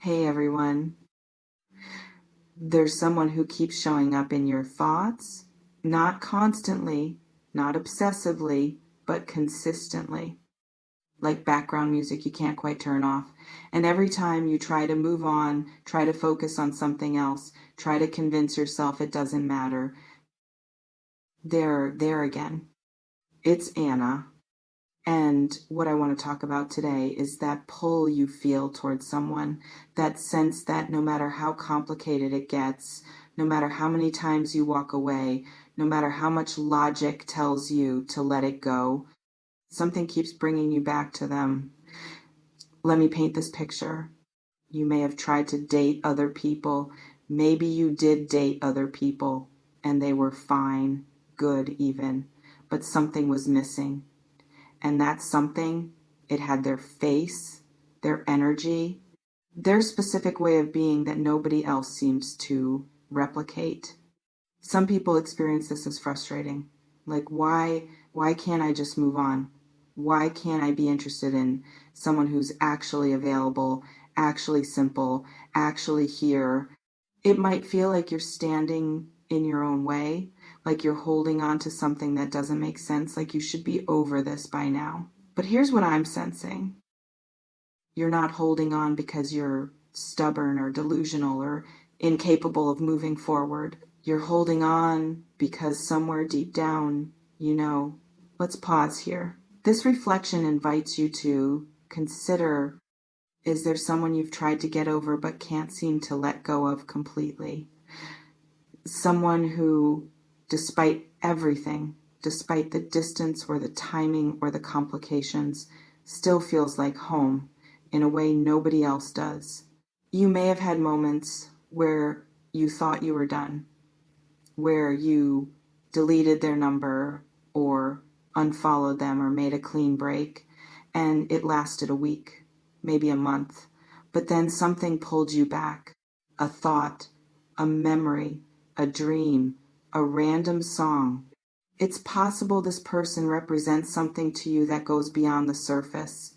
Hey everyone, there's someone who keeps showing up in your thoughts, not constantly, not obsessively, but consistently, like background music you can't quite turn off. And every time you try to move on, try to focus on something else, try to convince yourself it doesn't matter, they're there again. It's Anna. And what I want to talk about today is that pull you feel towards someone, that sense that no matter how complicated it gets, no matter how many times you walk away, no matter how much logic tells you to let it go, something keeps bringing you back to them. Let me paint this picture. You may have tried to date other people. Maybe you did date other people and they were fine, good even, but something was missing. And that something, it had their face, their energy, their specific way of being that nobody else seems to replicate. Some people experience this as frustrating. Like, why can't I just move on? Why can't I be interested in someone who's actually available, actually simple, actually here? It might feel like you're standing in your own way, like you're holding on to something that doesn't make sense, like you should be over this by now. But here's what I'm sensing. You're not holding on because you're stubborn or delusional or incapable of moving forward. You're holding on because somewhere deep down, you know. Let's pause here. This reflection invites you to consider, is there someone you've tried to get over but can't seem to let go of completely? Someone who, despite everything, despite the distance or the timing or the complications, still feels like home in a way nobody else does. You may have had moments where you thought you were done, where you deleted their number or unfollowed them or made a clean break, and it lasted a week, maybe a month. But then something pulled you back, a thought, a memory, a dream, a random song. It's possible this person represents something to you that goes beyond the surface.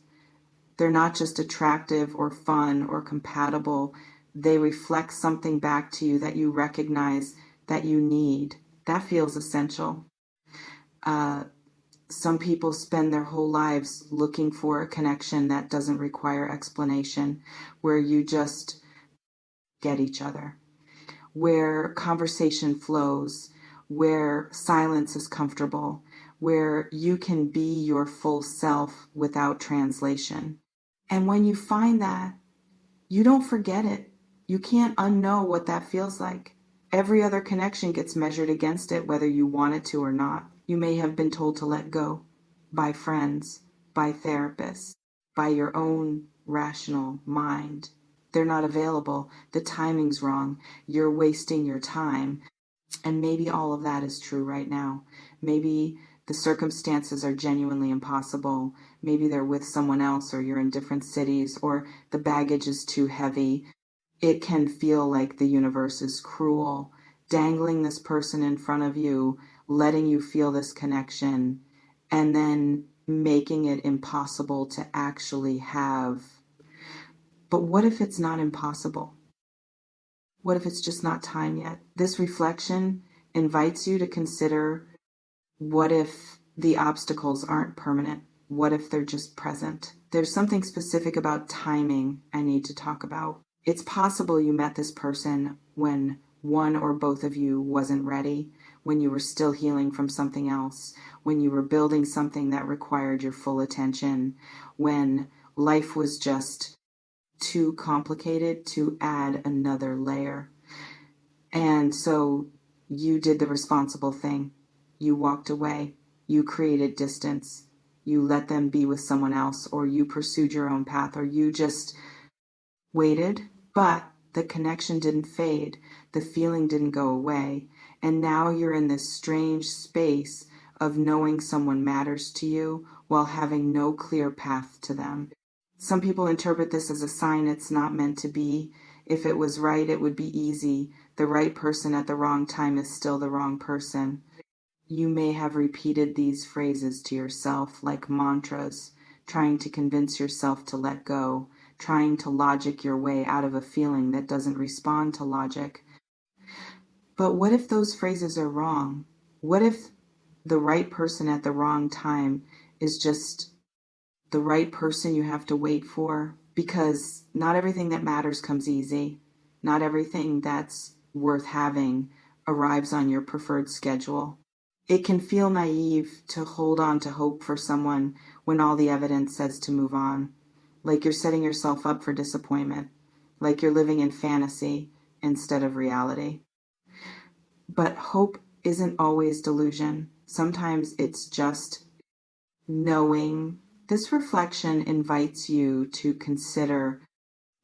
They're not just attractive or fun or compatible. They reflect something back to you that you recognize, that you need. That feels essential. Some people spend their whole lives looking for a connection that doesn't require explanation, where you just get each other, where conversation flows, where silence is comfortable, where you can be your full self without translation. And when you find that, you don't forget it. You can't unknow what that feels like. Every other connection gets measured against it, whether you want it to or not. You may have been told to let go by friends, by therapists, by your own rational mind. They're not available. The timing's wrong. You're wasting your time. And maybe all of that is true right now. Maybe the circumstances are genuinely impossible. Maybe they're with someone else, or you're in different cities, or the baggage is too heavy. It can feel like the universe is cruel, dangling this person in front of you, letting you feel this connection, and then making it impossible to actually have. But what if it's not impossible? What if it's just not time yet? This reflection invites you to consider, what if the obstacles aren't permanent? What if they're just present? There's something specific about timing I need to talk about. It's possible you met this person when one or both of you wasn't ready, when you were still healing from something else, when you were building something that required your full attention, when life was just too complicated to add another layer. And so you did the responsible thing. You walked away. You created distance. You let them be with someone else, or you pursued your own path, or you just waited. But the connection didn't fade. The feeling didn't go away. And now you're in this strange space of knowing someone matters to you while having no clear path to them. Some people interpret this as a sign it's not meant to be. If it was right, it would be easy. The right person at the wrong time is still the wrong person. You may have repeated these phrases to yourself like mantras, trying to convince yourself to let go, trying to logic your way out of a feeling that doesn't respond to logic. But what if those phrases are wrong? What if the right person at the wrong time is just the right person you have to wait for? Because not everything that matters comes easy. Not everything that's worth having arrives on your preferred schedule. It can feel naive to hold on to hope for someone when all the evidence says to move on, like you're setting yourself up for disappointment, like you're living in fantasy instead of reality. But hope isn't always delusion. Sometimes it's just knowing. This reflection invites you to consider,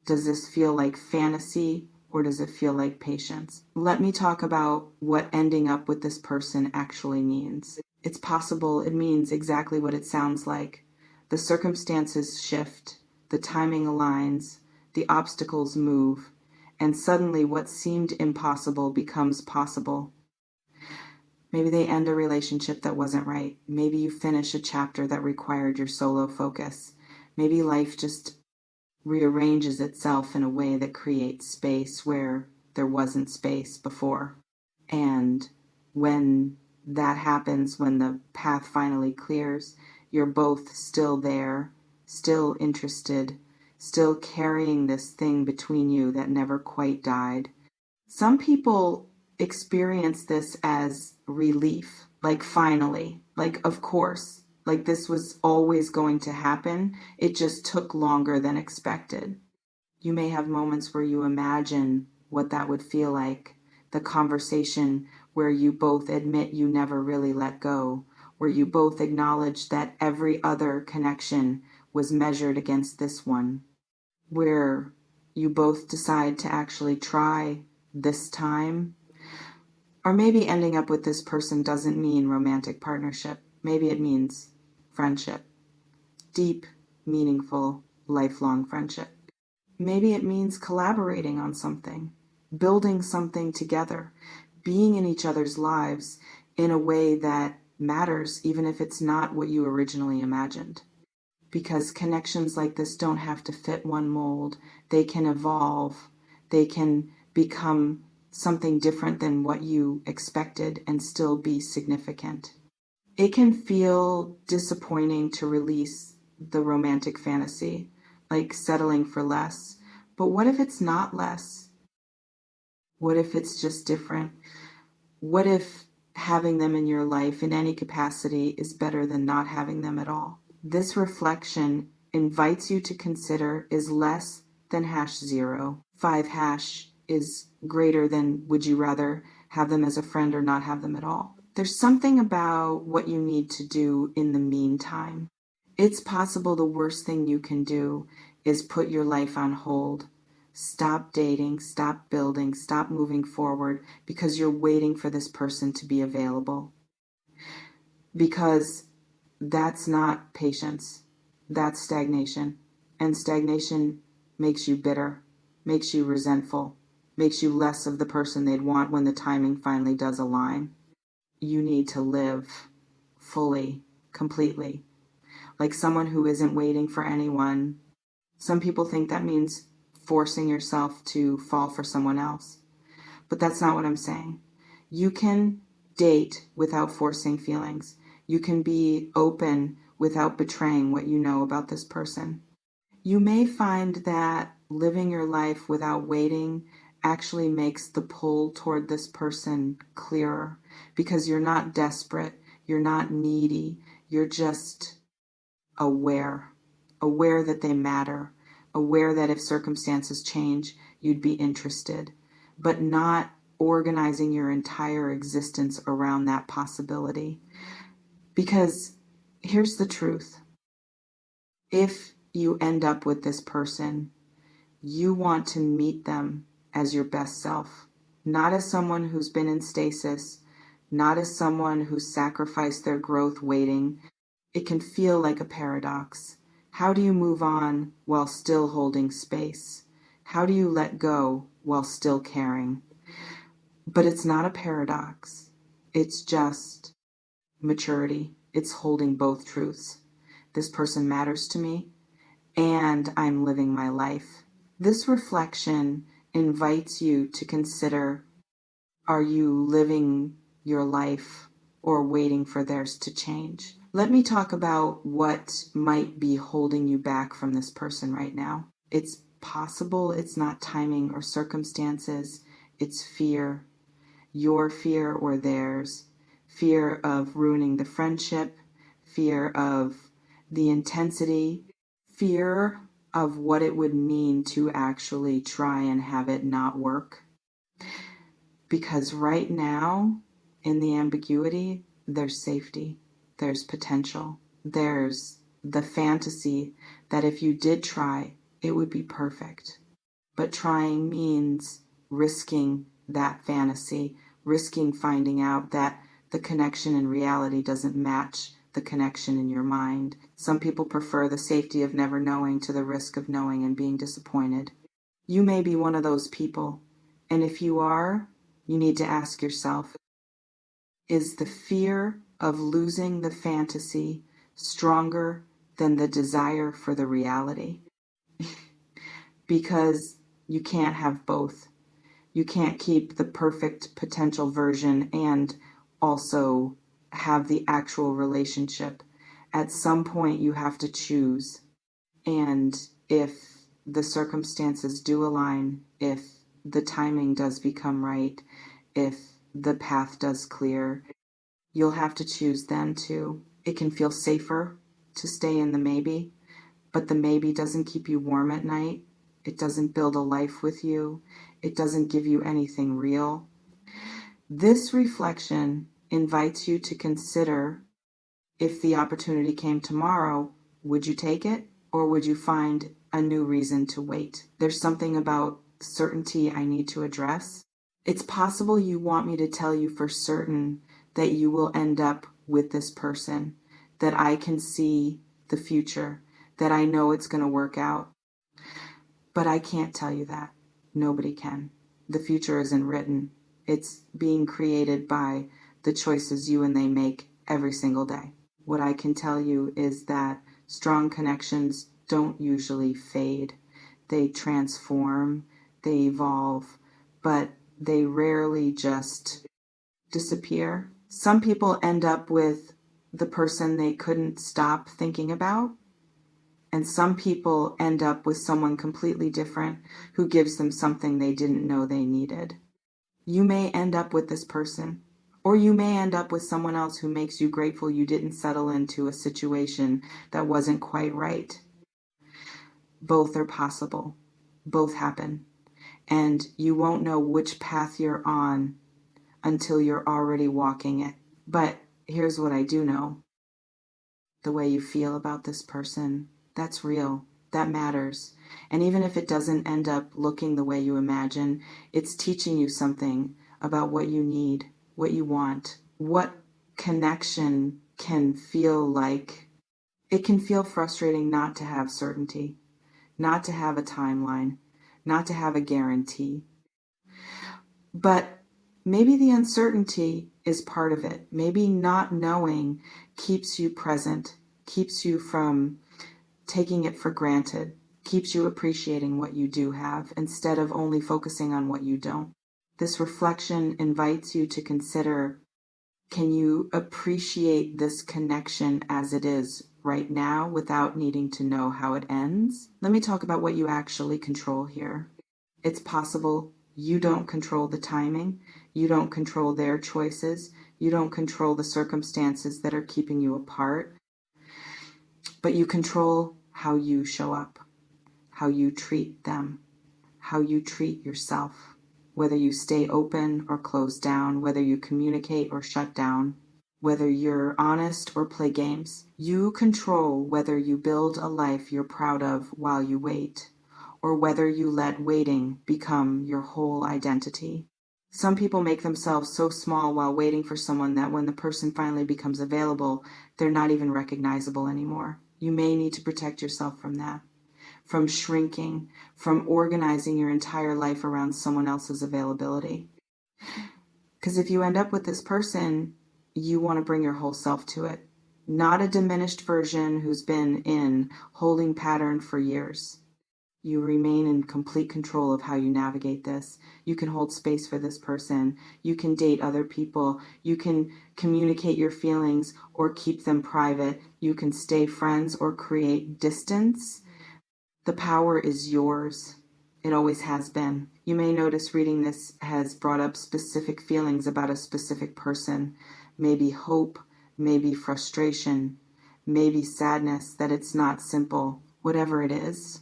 does this feel like fantasy or does it feel like patience? Let me talk about what ending up with this person actually means. It's possible it means exactly what it sounds like. The circumstances shift, the timing aligns, the obstacles move, and suddenly what seemed impossible becomes possible. Maybe they end a relationship that wasn't right. Maybe you finish a chapter that required your solo focus. Maybe life just rearranges itself in a way that creates space where there wasn't space before. And when that happens, when the path finally clears, you're both still there, still interested, still carrying this thing between you that never quite died. Some people experience this as relief, like finally, like of course, like this was always going to happen. It just took longer than expected. You may have moments where you imagine what that would feel like, the conversation where you both admit you never really let go, where you both acknowledge that every other connection was measured against this one, where you both decide to actually try this time. Or maybe ending up with this person doesn't mean romantic partnership. Maybe it means friendship, deep, meaningful, lifelong friendship. Maybe it means collaborating on something, building something together, being in each other's lives in a way that matters, even if it's not what you originally imagined. Because connections like this don't have to fit one mold. They can evolve. They can become something different than what you expected and still be significant. It can feel disappointing to release the romantic fantasy, like settling for less. But what if it's not less? What if it's just different? What if having them in your life in any capacity is better than not having them at all? This reflection invites you to consider, is less than #0. 5# is greater than would you rather have them as a friend or not have them at all. There's something about what you need to do in the meantime. It's possible the worst thing you can do is put your life on hold. Stop dating, stop building, stop moving forward because you're waiting for this person to be available. Because that's not patience. That's stagnation. And stagnation makes you bitter, makes you resentful, makes you less of the person they'd want when the timing finally does align. You need to live fully, completely, like someone who isn't waiting for anyone. Some people think that means forcing yourself to fall for someone else. But that's not what I'm saying. You can date without forcing feelings. You can be open without betraying what you know about this person. You may find that living your life without waiting actually makes the pull toward this person clearer because you're not desperate, you're not needy, you're just aware, aware that they matter, aware that if circumstances change, you'd be interested, but not organizing your entire existence around that possibility. Because here's the truth. If you end up with this person, you want to meet them as your best self, not as someone who's been in stasis, not as someone who sacrificed their growth waiting. It can feel like a paradox. How do you move on while still holding space? How do you let go while still caring? But it's not a paradox. It's just maturity. It's holding both truths. This person matters to me, and I'm living my life. This reflection invites you to consider, are you living your life or waiting for theirs to change? Let me talk about what might be holding you back from this person right now. It's possible it's not timing or circumstances, it's fear, your fear or theirs, fear of ruining the friendship, fear of the intensity, fear of what it would mean to actually try and have it not work. Because right now, in the ambiguity, there's safety, there's potential, there's the fantasy that if you did try, it would be perfect. But trying means risking that fantasy, risking finding out that the connection in reality doesn't match the connection in your mind. Some people prefer the safety of never knowing to the risk of knowing and being disappointed. You may be one of those people, and if you are, you need to ask yourself, is the fear of losing the fantasy stronger than the desire for the reality? Because you can't have both. You can't keep the perfect potential version and also have the actual relationship. At some point, you have to choose. And if the circumstances do align, if the timing does become right, if the path does clear, you'll have to choose then too. It can feel safer to stay in the maybe, but the maybe doesn't keep you warm at night. It doesn't build a life with you. It doesn't give you anything real. This reflection invites you to consider, if the opportunity came tomorrow, would you take it or would you find a new reason to wait? There's something about certainty I need to address. It's possible you want me to tell you for certain that you will end up with this person, that I can see the future, that I know it's going to work out. But I can't tell you that. Nobody can. The future isn't written. It's being created by the choices you and they make every single day. What I can tell you is that strong connections don't usually fade. They transform, they evolve, but they rarely just disappear. Some people end up with the person they couldn't stop thinking about, and some people end up with someone completely different who gives them something they didn't know they needed. You may end up with this person, or you may end up with someone else who makes you grateful you didn't settle into a situation that wasn't quite right. Both are possible. Both happen. And you won't know which path you're on until you're already walking it. But here's what I do know. The way you feel about this person, that's real. That matters. And even if it doesn't end up looking the way you imagine, it's teaching you something about what you need, what you want, what connection can feel like. It can feel frustrating not to have certainty, not to have a timeline, not to have a guarantee. But maybe the uncertainty is part of it. Maybe not knowing keeps you present, keeps you from taking it for granted, keeps you appreciating what you do have instead of only focusing on what you don't. This reflection invites you to consider, can you appreciate this connection as it is right now without needing to know how it ends? Let me talk about what you actually control here. It's possible you don't control the timing, you don't control their choices, you don't control the circumstances that are keeping you apart, but you control how you show up, how you treat them, how you treat yourself, whether you stay open or close down, whether you communicate or shut down, whether you're honest or play games. You control whether you build a life you're proud of while you wait, or whether you let waiting become your whole identity. Some people make themselves so small while waiting for someone that when the person finally becomes available, they're not even recognizable anymore. You may need to protect yourself from that, from shrinking, from organizing your entire life around someone else's availability. Because if you end up with this person, you want to bring your whole self to it. not a diminished version who's been in holding pattern for years. You remain in complete control of how you navigate this. You can hold space for this person. You can date other people. You can communicate your feelings or keep them private. You can stay friends or create distance. The power is yours. It always has been. You may notice reading this has brought up specific feelings about a specific person. Maybe hope, maybe frustration, maybe sadness that it's not simple. Whatever it is,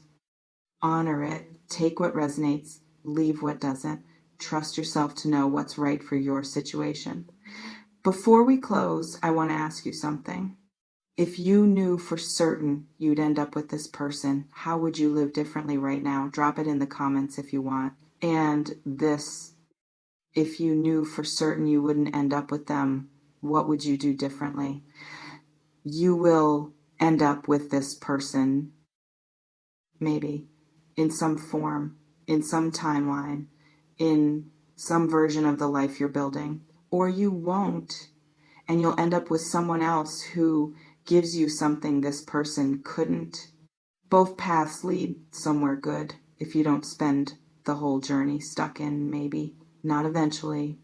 honor it. Take what resonates, leave what doesn't. Trust yourself to know what's right for your situation. Before we close, I want to ask you something. If you knew for certain you'd end up with this person, how would you live differently right now? Drop it in the comments if you want. And this, if you knew for certain you wouldn't end up with them, what would you do differently? You will end up with this person, maybe, in some form, in some timeline, in some version of the life you're building. Or you won't, and you'll end up with someone else who gives you something this person couldn't. Both paths lead somewhere good if you don't spend the whole journey stuck in maybe, not eventually,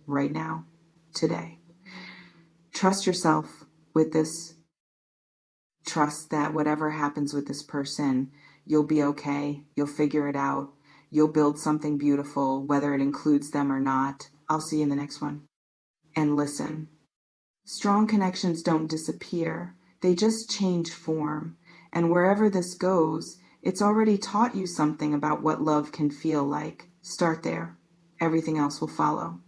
right now, today. Trust yourself with this. Trust that whatever happens with this person, you'll be okay. You'll figure it out. You'll build something beautiful, whether it includes them or not. I'll see you in the next one. And listen. Strong connections don't disappear, they just change form. And wherever this goes, it's already taught you something about what love can feel like. Start there. Everything else will follow.